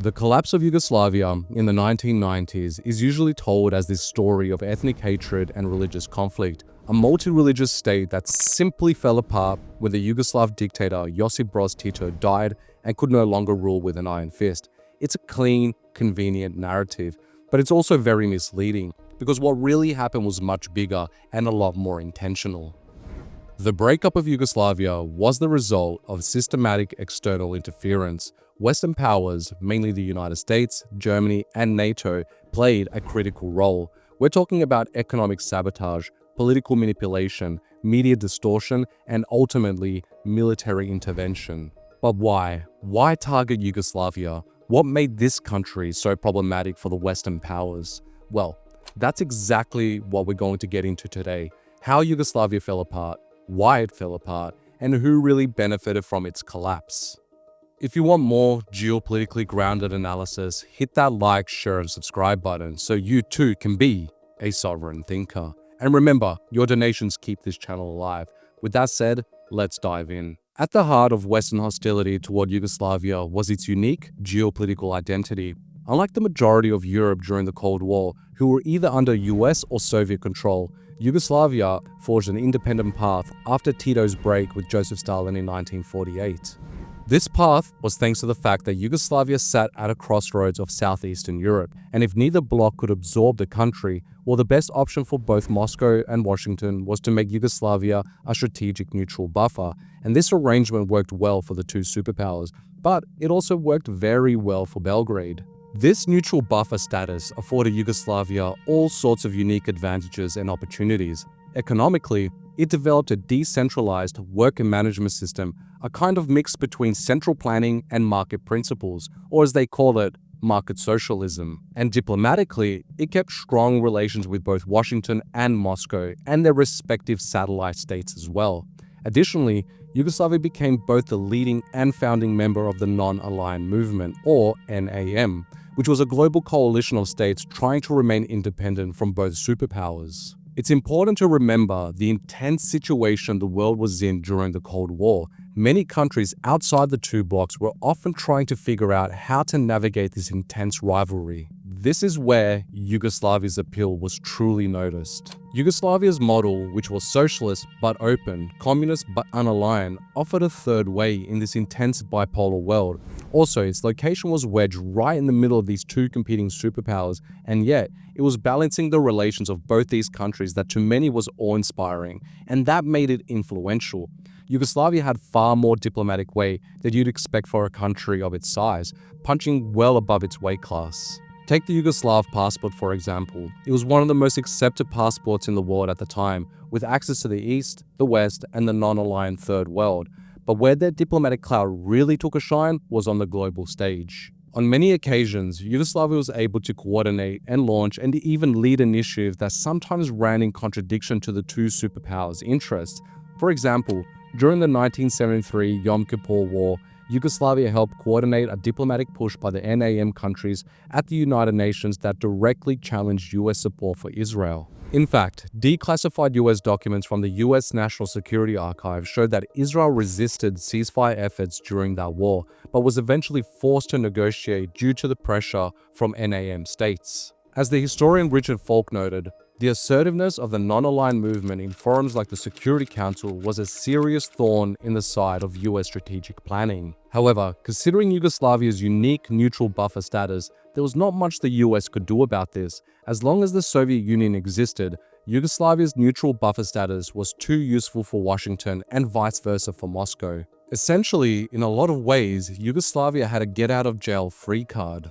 The collapse of Yugoslavia in the 1990s is usually told as this story of ethnic hatred and religious conflict, a multi-religious state that simply fell apart when the Yugoslav dictator Josip Broz Tito died and could no longer rule with an iron fist. It's a clean, convenient narrative, but it's also very misleading because what really happened was much bigger and a lot more intentional. The breakup of Yugoslavia was the result of systematic external interference. Western powers, mainly the United States, Germany, and NATO, played a critical role. We're talking about economic sabotage, political manipulation, media distortion, and ultimately military intervention. But why? Why target Yugoslavia? What made this country so problematic for the Western powers? Well, that's exactly what we're going to get into today. How Yugoslavia fell apart, why it fell apart, and who really benefited from its collapse. If you want more geopolitically grounded analysis, hit that like, share, and subscribe button so you too can be a sovereign thinker. And remember, your donations keep this channel alive. With that said, let's dive in. At the heart of Western hostility toward Yugoslavia was its unique geopolitical identity. Unlike the majority of Europe during the Cold War, who were either under US or Soviet control, Yugoslavia forged an independent path after Tito's break with Joseph Stalin in 1948. This path was thanks to the fact that Yugoslavia sat at a crossroads of southeastern Europe, and if neither bloc could absorb the country, well, the best option for both Moscow and Washington was to make Yugoslavia a strategic neutral buffer, and this arrangement worked well for the two superpowers, but it also worked very well for Belgrade. This neutral buffer status afforded Yugoslavia all sorts of unique advantages and opportunities. Economically, it developed a decentralized work and management system, a kind of mix between central planning and market principles, or as they call it, market socialism. And diplomatically, it kept strong relations with both Washington and Moscow and their respective satellite states as well. Additionally, Yugoslavia became both the leading and founding member of the Non-Aligned Movement, or NAM, which was a global coalition of states trying to remain independent from both superpowers. It's important to remember the intense situation the world was in during the Cold War. Many countries outside the two blocs were often trying to figure out how to navigate this intense rivalry. This is where Yugoslavia's appeal was truly noticed. Yugoslavia's model, which was socialist but open, communist but unaligned, offered a third way in this intense bipolar world. Also, its location was wedged right in the middle of these two competing superpowers, and yet it was balancing the relations of both these countries that to many was awe-inspiring, and that made it influential. Yugoslavia had far more diplomatic weight than you'd expect for a country of its size, punching well above its weight class. Take the Yugoslav passport for example. It was one of the most accepted passports in the world at the time, with access to the East, the West, and the non-aligned Third World. But where their diplomatic clout really took a shine was on the global stage. On many occasions, Yugoslavia was able to coordinate and launch and even lead initiatives that sometimes ran in contradiction to the two superpowers' interests. For example, during the 1973 Yom Kippur War, Yugoslavia helped coordinate a diplomatic push by the NAM countries at the United Nations that directly challenged US support for Israel. In fact, declassified US documents from the US National Security Archive showed that Israel resisted ceasefire efforts during that war, but was eventually forced to negotiate due to the pressure from NAM states. As the historian Richard Falk noted, the assertiveness of the non-aligned movement in forums like the Security Council was a serious thorn in the side of US strategic planning. However, considering Yugoslavia's unique neutral buffer status, there was not much the US could do about this. As long as the Soviet Union existed, Yugoslavia's neutral buffer status was too useful for Washington and vice versa for Moscow. Essentially, in a lot of ways, Yugoslavia had a get-out-of-jail-free card.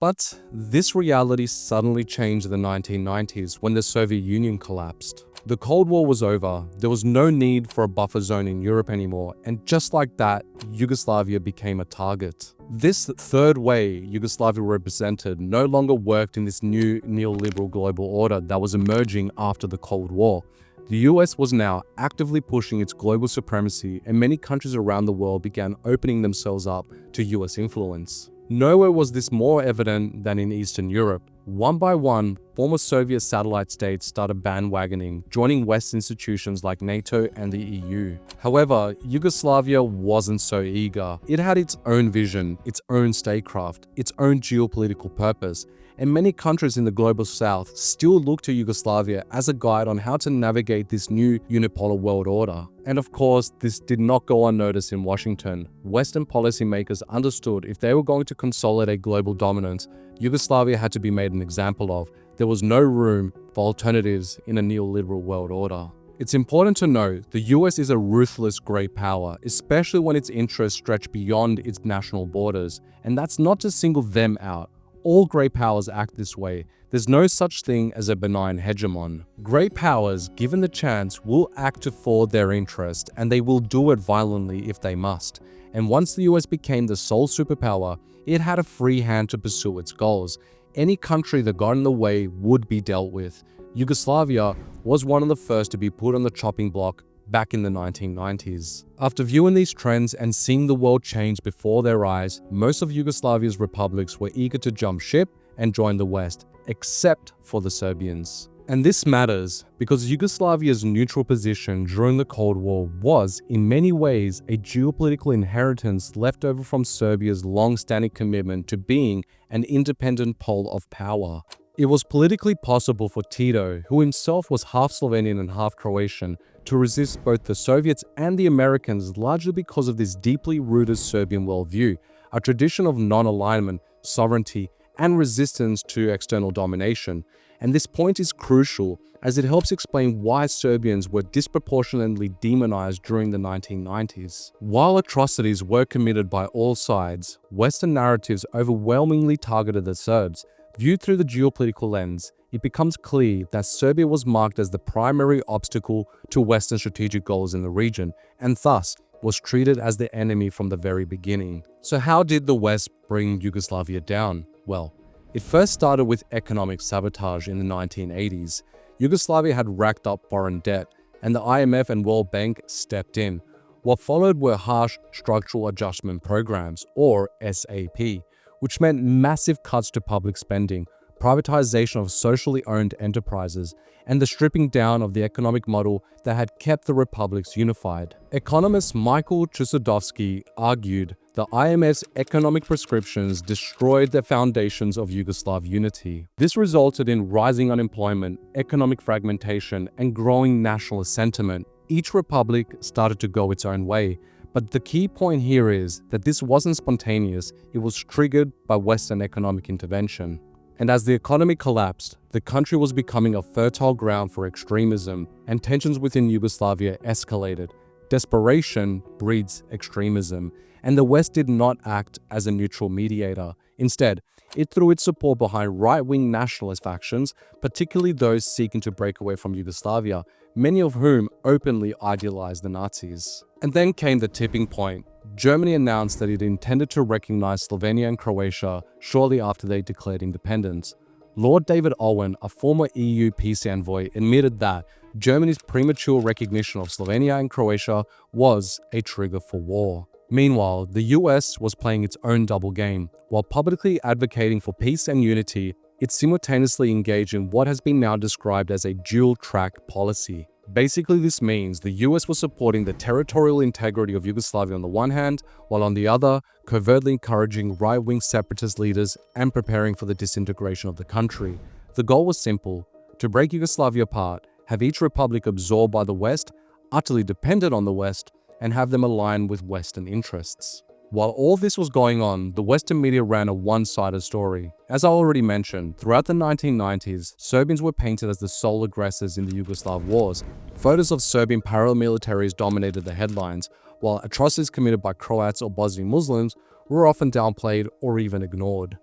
But this reality suddenly changed in the 1990s when the Soviet Union collapsed. The Cold War was over, there was no need for a buffer zone in Europe anymore, and just like that, Yugoslavia became a target. This third way Yugoslavia represented no longer worked in this new neoliberal global order that was emerging after the Cold War. The US was now actively pushing its global supremacy, and many countries around the world began opening themselves up to US influence. Nowhere was this more evident than in Eastern Europe. One by one, former Soviet satellite states started bandwagoning, joining West institutions like NATO and the EU. However, Yugoslavia wasn't so eager. It had its own vision, its own statecraft, its own geopolitical purpose, and many countries in the global south still look to Yugoslavia as a guide on how to navigate this new unipolar world order. And of course, this did not go unnoticed in Washington. Western policymakers understood if they were going to consolidate global dominance, Yugoslavia had to be made an example of. There was no room for alternatives in a neoliberal world order. It's important to note the US is a ruthless great power, especially when its interests stretch beyond its national borders. And that's not to single them out. All great powers act this way. There's no such thing as a benign hegemon. Great powers, given the chance, will act to forward their interest, and they will do it violently if they must. And once the US became the sole superpower, it had a free hand to pursue its goals. Any country that got in the way would be dealt with. Yugoslavia was one of the first to be put on the chopping block back in the 1990s. After viewing these trends and seeing the world change before their eyes, most of Yugoslavia's republics were eager to jump ship and join the West, except for the Serbians. And this matters because Yugoslavia's neutral position during the Cold War was, in many ways, a geopolitical inheritance left over from Serbia's long-standing commitment to being an independent pole of power. It was politically possible for Tito, who himself was half Slovenian and half Croatian, to resist both the Soviets and the Americans largely because of this deeply rooted Serbian worldview, a tradition of non-alignment, sovereignty, and resistance to external domination. And this point is crucial as it helps explain why Serbians were disproportionately demonized during the 1990s. While atrocities were committed by all sides, Western narratives overwhelmingly targeted the Serbs. Viewed through the geopolitical lens, it becomes clear that Serbia was marked as the primary obstacle to Western strategic goals in the region, and thus was treated as the enemy from the very beginning. So how did the West bring Yugoslavia down? Well, it first started with economic sabotage in the 1980s. Yugoslavia had racked up foreign debt, and the IMF and World Bank stepped in. What followed were harsh structural adjustment programs, or SAP, which meant massive cuts to public spending, privatization of socially owned enterprises, and the stripping down of the economic model that had kept the republics unified. Economist Michael Chusodowski argued the IMF's economic prescriptions destroyed the foundations of Yugoslav unity. This resulted in rising unemployment, economic fragmentation, and growing nationalist sentiment. Each republic started to go its own way. But the key point here is that this wasn't spontaneous, it was triggered by Western economic intervention. And as the economy collapsed, the country was becoming a fertile ground for extremism, and tensions within Yugoslavia escalated. Desperation breeds extremism, and the West did not act as a neutral mediator. Instead, it threw its support behind right-wing nationalist factions, particularly those seeking to break away from Yugoslavia, many of whom openly idealized the Nazis. And then came the tipping point. Germany announced that it intended to recognize Slovenia and Croatia shortly after they declared independence. Lord David Owen, a former EU peace envoy, admitted that Germany's premature recognition of Slovenia and Croatia was a trigger for war. Meanwhile, the US was playing its own double game. While publicly advocating for peace and unity, it simultaneously engaged in what has been now described as a dual-track policy. Basically, this means the US was supporting the territorial integrity of Yugoslavia on the one hand, while on the other, covertly encouraging right-wing separatist leaders and preparing for the disintegration of the country. The goal was simple: to break Yugoslavia apart, have each republic absorbed by the West, utterly dependent on the West, and have them align with Western interests. While all this was going on, the Western media ran a one-sided story. As I already mentioned, throughout the 1990s, Serbians were painted as the sole aggressors in the Yugoslav wars. Photos of Serbian paramilitaries dominated the headlines, while atrocities committed by Croats or Bosnian Muslims were often downplayed or even ignored.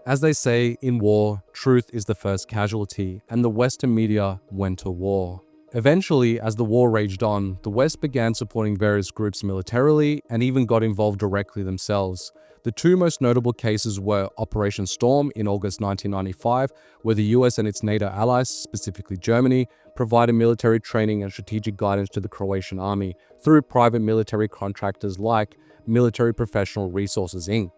As they say, in war, truth is the first casualty, and the Western media went to war. Eventually, as the war raged on, the West began supporting various groups militarily and even got involved directly themselves. The two most notable cases were Operation Storm in August 1995, where the US and its NATO allies, specifically Germany, provided military training and strategic guidance to the Croatian army through private military contractors like Military Professional Resources Inc.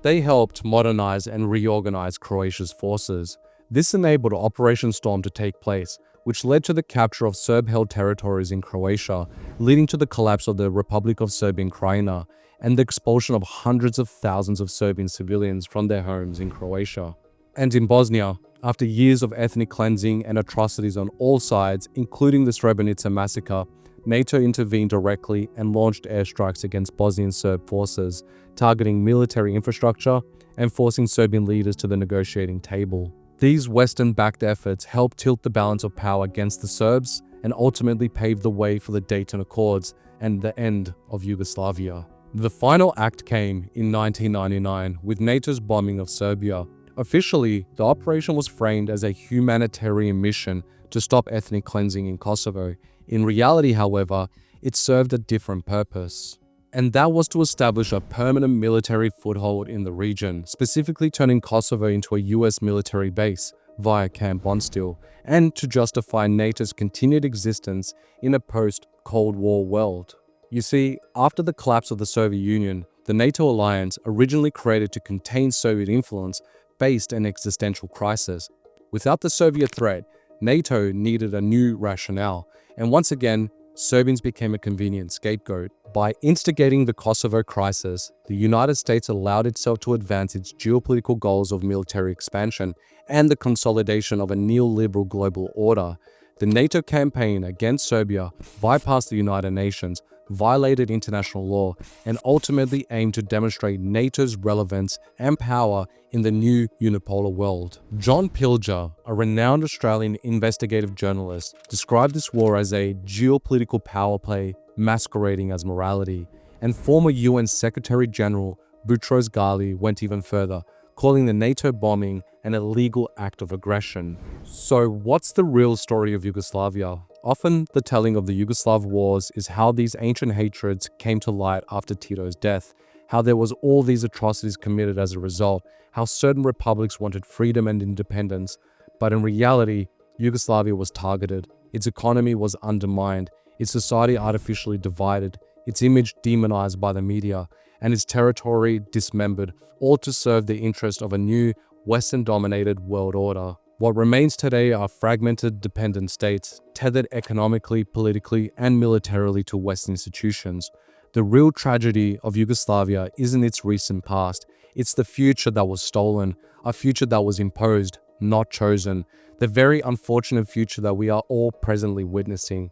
They helped modernize and reorganize Croatia's forces. This enabled Operation Storm to take place, which led to the capture of Serb-held territories in Croatia, leading to the collapse of the Republic of Serbian Krajina and the expulsion of hundreds of thousands of Serbian civilians from their homes in Croatia. And in Bosnia, after years of ethnic cleansing and atrocities on all sides, including the Srebrenica massacre, NATO intervened directly and launched airstrikes against Bosnian Serb forces, targeting military infrastructure and forcing Serbian leaders to the negotiating table. These Western-backed efforts helped tilt the balance of power against the Serbs and ultimately paved the way for the Dayton Accords and the end of Yugoslavia. The final act came in 1999 with NATO's bombing of Serbia. Officially, the operation was framed as a humanitarian mission to stop ethnic cleansing in Kosovo. In reality, however, it served a different purpose. And that was to establish a permanent military foothold in the region, specifically turning Kosovo into a US military base via Camp Bondsteel, and to justify NATO's continued existence in a post-Cold War world. You see, after the collapse of the Soviet Union, the NATO alliance, originally created to contain Soviet influence, faced an existential crisis. Without the Soviet threat, NATO needed a new rationale, and once again, Serbians became a convenient scapegoat. By instigating the Kosovo crisis, the United States allowed itself to advance its geopolitical goals of military expansion and the consolidation of a neoliberal global order. The NATO campaign against Serbia bypassed the United Nations, violated international law, and ultimately aimed to demonstrate NATO's relevance and power in the new unipolar world. John Pilger, a renowned Australian investigative journalist, described this war as a geopolitical power play masquerading as morality, and former UN Secretary General Boutros Ghali went even further, calling the NATO bombing an illegal act of aggression. So what's the real story of Yugoslavia? Often, the telling of the Yugoslav wars is how these ancient hatreds came to light after Tito's death, how there was all these atrocities committed as a result, how certain republics wanted freedom and independence, but in reality, Yugoslavia was targeted, its economy was undermined, its society artificially divided, its image demonized by the media, and its territory dismembered, all to serve the interest of a new Western-dominated world order. What remains today are fragmented, dependent states, tethered economically, politically, and militarily to Western institutions. The real tragedy of Yugoslavia isn't its recent past, it's the future that was stolen, a future that was imposed, not chosen, the very unfortunate future that we are all presently witnessing.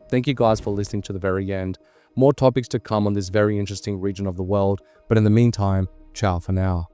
Thank you guys for listening to the very end. More topics to come on this very interesting region of the world, but in the meantime, ciao for now.